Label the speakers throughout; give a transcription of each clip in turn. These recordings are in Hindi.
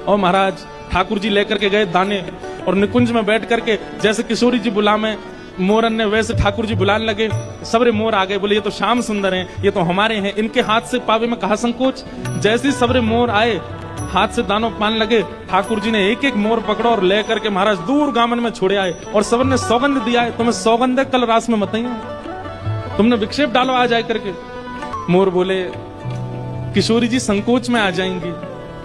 Speaker 1: और महाराज ठाकुर जी लेकर के गए दाने और निकुंज में बैठ करके जैसे किशोरी जी बुलावे मोरन ने, वैसे ठाकुर जी बुलाने लगे। सबरे मोर आ गए, बोले ये तो श्याम सुंदर हैं, ये तो हमारे हैं, इनके हाथ से पावे में कहा संकोच। जैसे सबरे मोर आए हाथ से दानों पाने लगे, ठाकुर जी ने एक एक मोर पकड़ा और ले करके महाराज दूर गामन में छोड़े आए और सबर ने सौगंध दिया है, तुम्हें सौगंध है कल रास में मत तुमने विक्षेप डालो आ जाए करके। मोर बोले किशोरी जी संकोच में आ जाएंगी,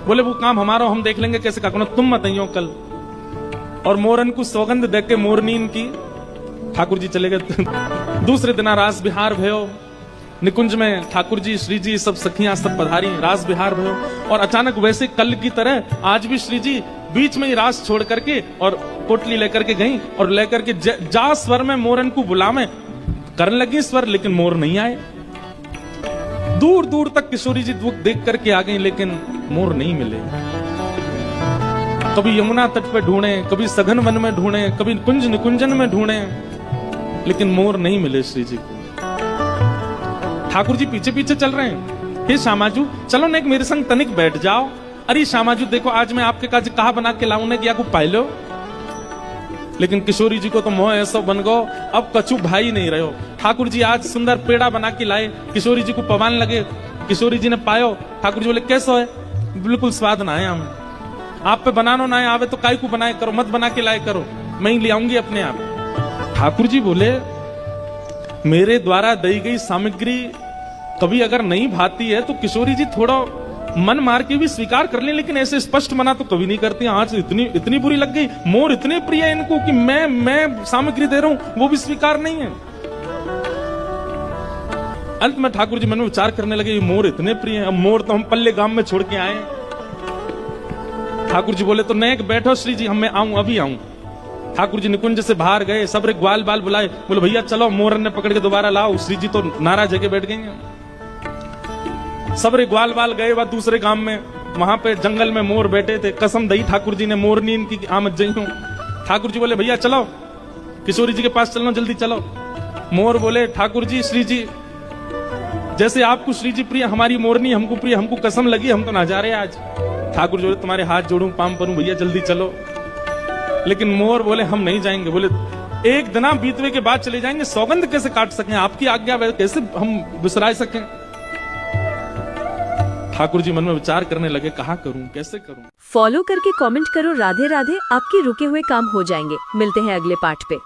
Speaker 1: बोले वो काम हमारा हम देख लेंगे कैसे का तुम मत कल। और मोरन को सौगंध देख के मोरनीन की ठाकुर जी चले गए। दूसरे दिन रास बिहार भयो, निकुंज में ठाकुर जी श्री जी सब सखियां सब पधारी, रास बिहार भयो। और अचानक वैसे कल की तरह आज भी श्री जी बीच में ही रास छोड़ करके और पोटली लेकर के गई और लेकर के जा स्वर में मोरन को बुलावे करने लगी स्वर, लेकिन मोर नहीं आए। दूर दूर तक किशोरी जी दुख देख करके आ गई, लेकिन मोर नहीं मिले। कभी यमुना तट पे ढूंढे, कभी सघन वन में ढूंढे, कभी कुंज निकुंजन में ढूंढे, लेकिन मोर नहीं मिले श्री जी को। ठाकुर जी पीछे पीछे चल रहे हैं, हे श्यामाजू चलो ना एक मेरे संग तनिक बैठ जाओ। अरे श्यामाजू देखो आज मैं आपके काज कहा बना के लाऊं ने कि आपको पाई लो। लेकिन किशोरी जी को तो मोह ऐसा बन गो, अब कछु भाई नहीं रहो। ठाकुर जी आज सुंदर पेड़ा बना के लाए, किशोरी जी को पवान लगे। किशोरी जी ने पायो, ठाकुर जी बोले कैसा है, बिल्कुल स्वाद ना आए हमें, आप पे बनानो ना आवे तो काय को बनाए करो, मत बना के लाए करो, मैं ही ले आऊंगी अपने आप। ठाकुर जी बोले मेरे द्वारा दी गई सामग्री कभी अगर नहीं भाती है तो किशोरी जी थोड़ा मन मार के भी स्वीकार कर ले, लेकिन ऐसे स्पष्ट मना तो कभी नहीं करती। आज इतनी बुरी लग गई, मोर इतने प्रिय है इनको कि मैं सामग्री दे रहा हूं वो भी स्वीकार नहीं है। अंत में ठाकुर जी मन में विचार करने लगे मोर इतने प्रिय है, अब मोर तो हम पल्ले गांव में छोड़ के आए। ठाकुर जी बोले तो नेक बैठो श्री जी, मैं आऊं अभी आऊं। ठाकुर जी निकुंज से बाहर गए, सबरे ग्वाल बाल बुलाए, बोले भैया चलो मोरन ने पकड़ के दोबारा लाओ। श्री जी तो नाराज होके बैठ गई। सबरे ग्वाल बाल गए वह दूसरे गांव में, वहां पे जंगल में मोर बैठे थे। कसम दई ठाकुर जी ने मोरनी इनकी आमद जई हूं। ठाकुर जी बोले भैया चलो किशोरी जी के पास चलो, जल्दी चलो। मोर बोले ठाकुर जी श्री जी जैसे आपको श्री जी प्रिय हमारी मोरनी हमको प्रिय, हमको कसम लगी हम तो ना जा रहे आज। ठाकुर जी बोले तुम्हारे हाथ जोड़ूं पाम परूं भैया जल्दी चलो। लेकिन मोर बोले हम नहीं जाएंगे, बोले एक दिन बीतवे के बाद चले जाएंगे, सौगंध कैसे काट सकें, आपकी आज्ञा कैसे हम विसरा सकें। ठाकुर जी मन में विचार करने लगे कहा करूं कैसे करूं।
Speaker 2: फॉलो करके कमेंट करो राधे राधे, आपके रुके हुए काम हो जाएंगे। मिलते हैं अगले पार्ट पे।